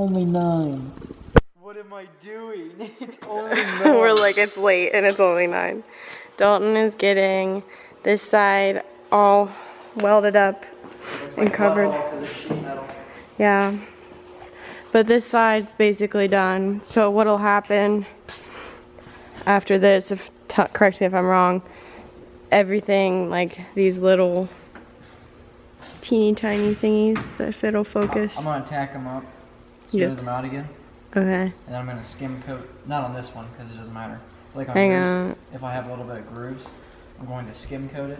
only 9. What am I doing? It's only 9. We're like, it's late and it's only 9. Dalton is getting this side all welded up and covered. Yeah. But this side's basically done. So what'll happen after this, correct me if I'm wrong, everything like these little teeny tiny thingies that fit'll focus. I'm gonna tack them up, smooth them out again. Okay. And then I'm gonna skim coat, not on this one because it doesn't matter. Like on Hang yours, on. if I have a little bit of grooves, I'm going to skim coat it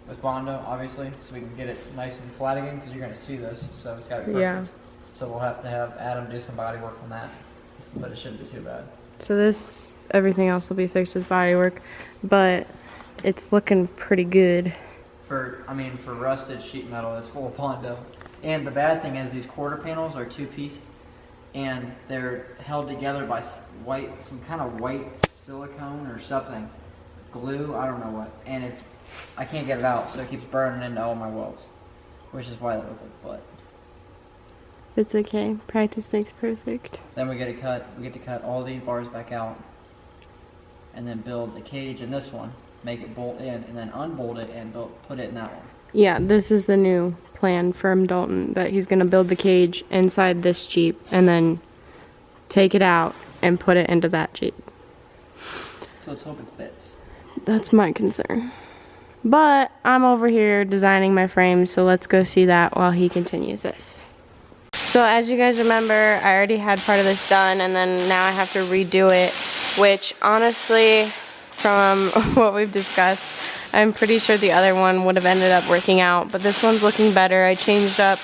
with Bondo, obviously, so we can get it nice and flat again because you're gonna see this, so it's gotta be perfect. Yeah. So we'll have to have Adam do some body work on that, but it shouldn't be too bad. So this, everything else will be fixed with body work, but it's looking pretty good. For rusted sheet metal, it's full of Bondo. And the bad thing is these quarter panels are 2-piece, and they're held together by some kind of white silicone or something, glue, I don't know what, and I can't get it out, so it keeps burning into all my welds, which is why they look like butt. It's okay. Practice makes perfect. Then we get to cut all these bars back out, and then build the cage in this one, make it bolt in, and then unbolt it and put it in that one. Yeah, this is the new plan from Dalton, that he's gonna build the cage inside this Jeep and then take it out and put it into that Jeep. So let's hope it fits. That's my concern. But I'm over here designing my frame, so let's go see that while he continues this. So as you guys remember, I already had part of this done, and then now I have to redo it, which honestly, from what we've discussed, I'm pretty sure the other one would have ended up working out, but this one's looking better. I changed up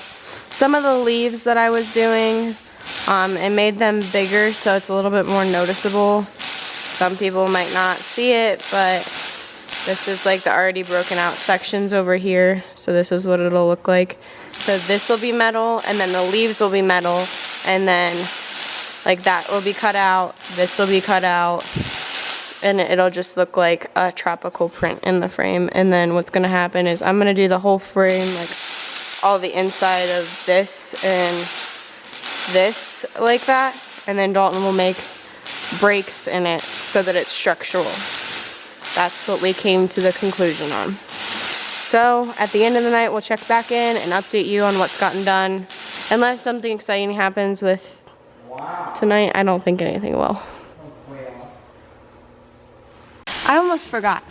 some of the leaves that I was doing and made them bigger so it's a little bit more noticeable. Some people might not see it, but this is like the already broken out sections over here, so this is what it'll look like. So this will be metal, and then the leaves will be metal, and then like that will be cut out, this will be cut out, and it'll just look like a tropical print in the frame. And then what's gonna happen is I'm gonna do the whole frame, like all the inside of this and this like that, and then Dalton will make breaks in it so that it's structural. That's what we came to the conclusion on. So at the end of the night, we'll check back in and update you on what's gotten done. Unless something exciting happens with tonight, I don't think anything will. I almost forgot.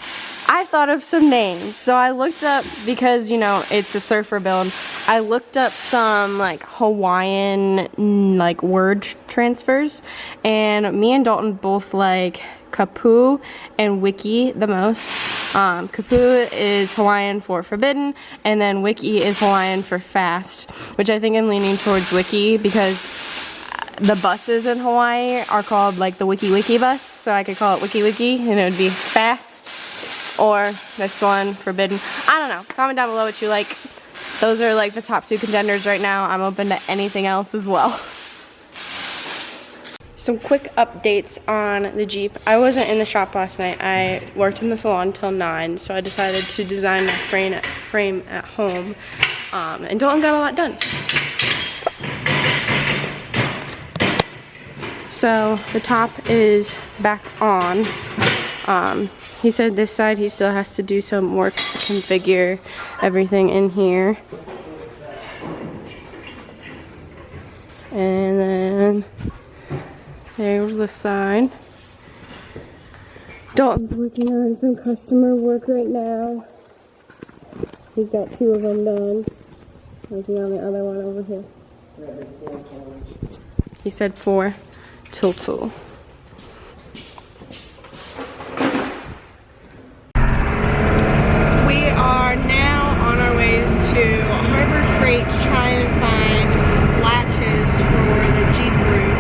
I thought of some names. So I looked up, because, you know, it's a surfer build, I looked up some like Hawaiian like word transfers, and me and Dalton both like Kapu and Wiki the most. Kapu is Hawaiian for forbidden, and then Wiki is Hawaiian for fast, which I think I'm leaning towards Wiki because the buses in Hawaii are called like the Wiki Wiki bus, so I could call it Wiki Wiki and it would be fast. Or this one, forbidden. I don't know. Comment down below what you like. Those are like the top 2 contenders right now. I'm open to anything else as well. Some quick updates on the Jeep. I wasn't in the shop last night. I worked in the salon till 9, so I decided to design my frame at home. And Dalton got a lot done. So the top is back on. He said this side he still has to do some work to configure everything in here. And then there's the side. Dalton's working on some customer work right now. He's got 2 of them done. Working on the other one over here. He said 4 total. We are now on our way to Harbor Freight to try and find latches for the Jeep roof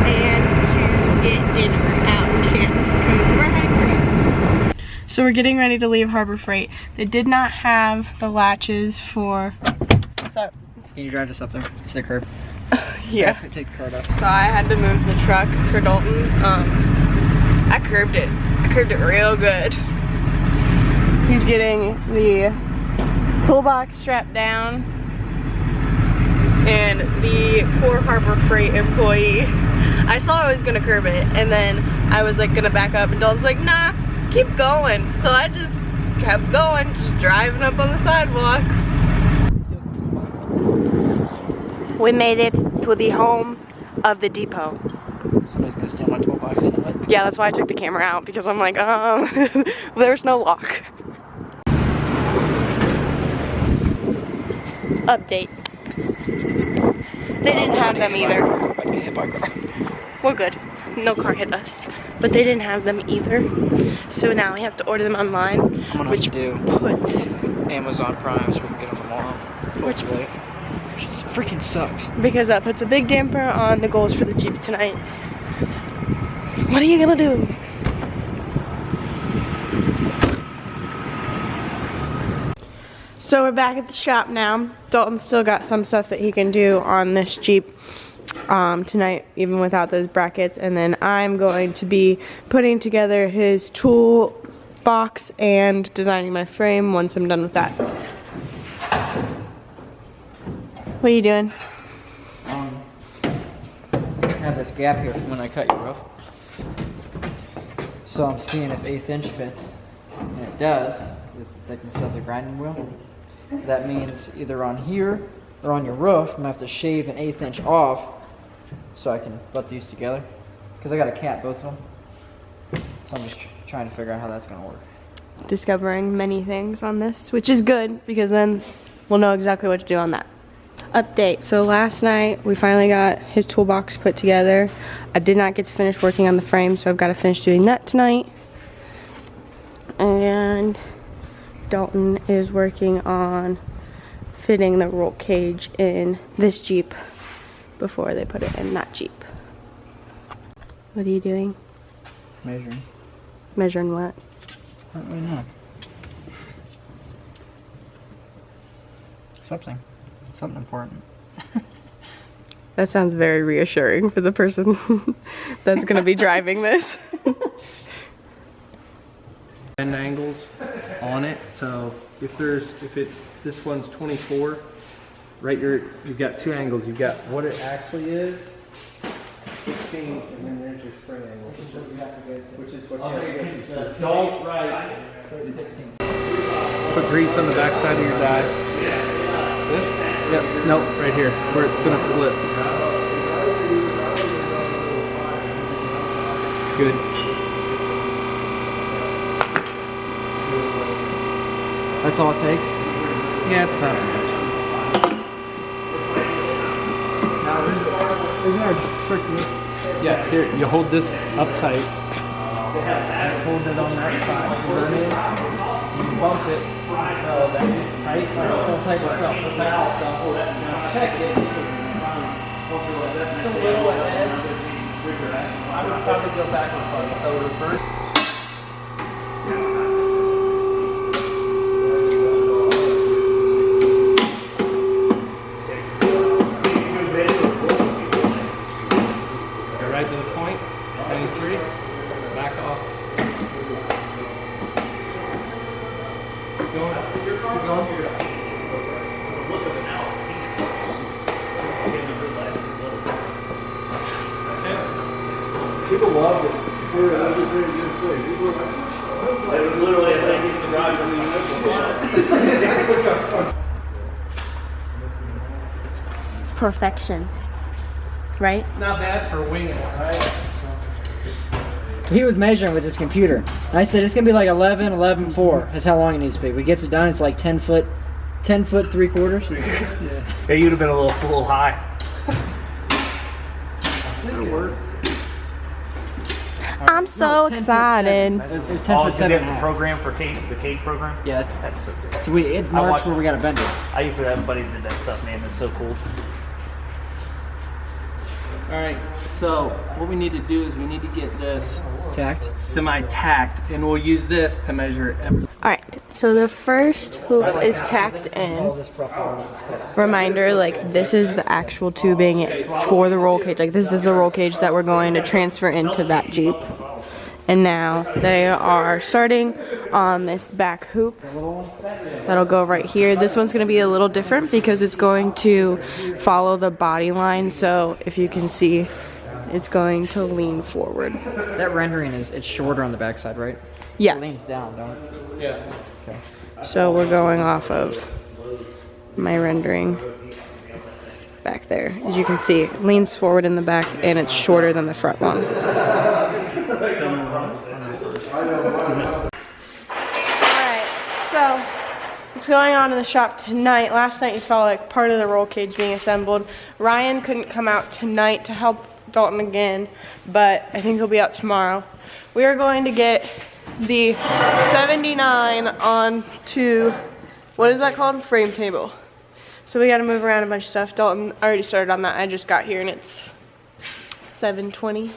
and to get dinner out in camp because we're hungry. So we're getting ready to leave Harbor Freight. They did not have the latches for... What's up? Can you drive us up there to the curb? Yeah. Take the card up. So I had to move the truck for Dalton. I curbed it. I curbed it real good. He's getting the toolbox strapped down. and the poor Harbor Freight employee, I saw I was gonna curb it, and then I was like gonna back up, and Dalton's like, nah, keep going. So I just kept going, just driving up on the sidewalk. We made it to the home of the depot. Somebody's gonna steal my toolbox anyway. Yeah, that's why I took the camera out, because I'm like, there's no lock. Update. They didn't have them either. About to get hit by a car. We're good. No car hit us. But they didn't have them either. So now we have to order them online. I'm gonna which do puts Amazon Prime so we can get them tomorrow. which Just freaking sucks. because that puts a big damper on the goals for the Jeep tonight. What are you gonna do? So we're back at the shop now. Dalton's still got some stuff that he can do on this Jeep tonight, even without those brackets. And then I'm going to be putting together his tool box and designing my frame once I'm done with that. What are you doing? I have this gap here from when I cut your roof. So I'm seeing if 1/8 inch fits. And it does. It's the thickness of the grinding wheel. That means either on here or on your roof, I'm gonna have to shave an 1/8 inch off so I can butt these together. Because I got to cap both of them. So I'm just trying to figure out how that's gonna work. Discovering many things on this, which is good because then we'll know exactly what to do on that. Update. So last night we finally got his toolbox put together. I did not get to finish working on the frame, so I've got to finish doing that tonight. And Dalton is working on fitting the roll cage in this Jeep before they put it in that Jeep. What are you doing? Measuring. Measuring what? I don't really know. Something important. That sounds very reassuring for the person that's going to be driving this. End angles on it, so if it's this one's 24, right, you've got two angles. You've got what it actually is, 16, and then there's your spring angle, which is what you have to go to. So don't right. 16. Put grease on the back side of your die. This? Yep. Nope. Right here, where it's gonna slip. Good. That's all it takes? Yeah, it's not much. Isn't there a trick to this? Yeah, here, you hold this up tight. Hold it on that side. You bump it. That gets tight. It'll tighten itself. Now check it. It's a little ahead. I would probably go back and forth. So reverse. Right to the point. 93. Back off. Keep going. Keep going. People loved it. It was literally a lady's garage when we Perfection. Right? Not bad for winging it, right? He was measuring with his computer. And I said it's gonna be like 11, 11.4. That's how long it needs to be. We gets it done, it's like 10 foot 3/4. Yeah, you'd have been a little high. It'll work. I'm so excited. It was 10 foot 7.5. Program for the cage program? Yeah, That's so good. so it marks where we gotta bend it. I used to have a buddy that did that stuff, man. That's so cool. Alright, so what we need to do is we need to get this Tacked. semi-tacked, and we'll use this to measure everything. Alright, so the first hoop is tacked All in. this profile is cut. Reminder, like, this is the actual tubing for the roll cage. Like, this is the roll cage that we're going to transfer into that Jeep. And now they are starting on this back hoop that'll go right here. This one's gonna be a little different because it's going to follow the body line. So if you can see, it's going to lean forward. That rendering it's shorter on the backside, right? Yeah. It leans down, don't it? Yeah. Okay. So we're going off of my rendering back there. As you can see, it leans forward in the back and it's shorter than the front one. Alright, so what's going on in the shop tonight? Last night you saw like part of the roll cage being assembled. Ryan couldn't come out tonight to help Dalton again, but I think he'll be out tomorrow. We are going to get the 79 onto, what is that called? Frame table. So we gotta move around a bunch of stuff. Dalton already started on that. I just got here and it's 7:20.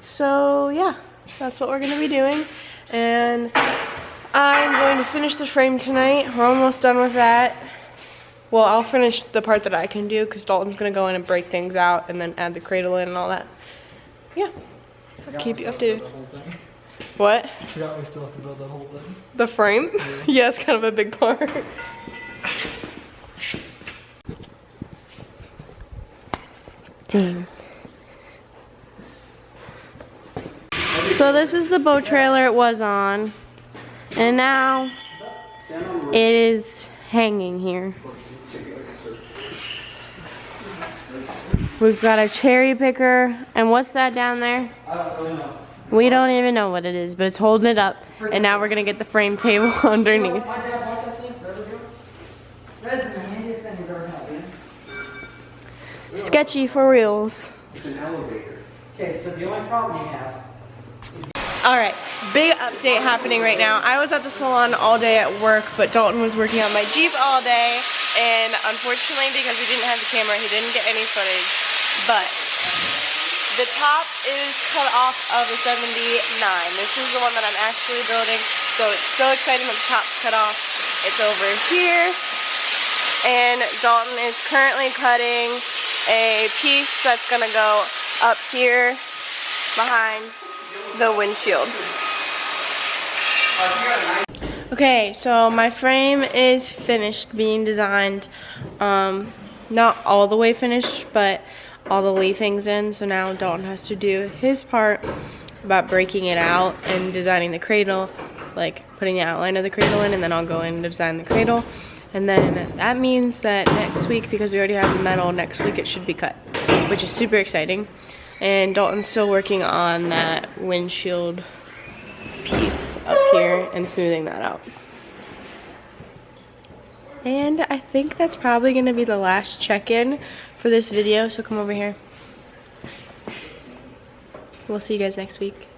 So yeah, that's what we're gonna be doing. And I'm going to finish the frame tonight. We're almost done with that. Well, I'll finish the part that I can do because Dalton's gonna go in and break things out and then add the cradle in and all that. Yeah, I'll keep you updated. What? I forgot we still have to build the whole thing. The frame? Yeah, it's kind of a big part. Dang. So this is the boat trailer it was on, and now it is hanging here. We've got a cherry picker, and what's that down there? We don't even know what it is, but it's holding it up, and now we're gonna get the frame table underneath. Sketchy for reals. It's an elevator. Okay, so the only problem we have. Alright, big update happening right now. I was at the salon all day at work, but Dalton was working on my Jeep all day, and unfortunately, because we didn't have the camera, he didn't get any footage. But the top is cut off of a 79. This is the one that I'm actually building, so it's so exciting that the top's cut off. It's over here, and Dalton is currently cutting a piece that's gonna go up here behind the windshield. Okay, so my frame is finished being designed. Not all the way finished, but all the leafings in. So now Dalton has to do his part about breaking it out and designing the cradle, like putting the outline of the cradle in, and then I'll go in and design the cradle. And then that means that next week, because we already have the metal, next week it should be cut, which is super exciting. And Dalton's still working on that windshield piece up here and smoothing that out. And I think that's probably gonna be the last check-in for this video, so come over here. We'll see you guys next week.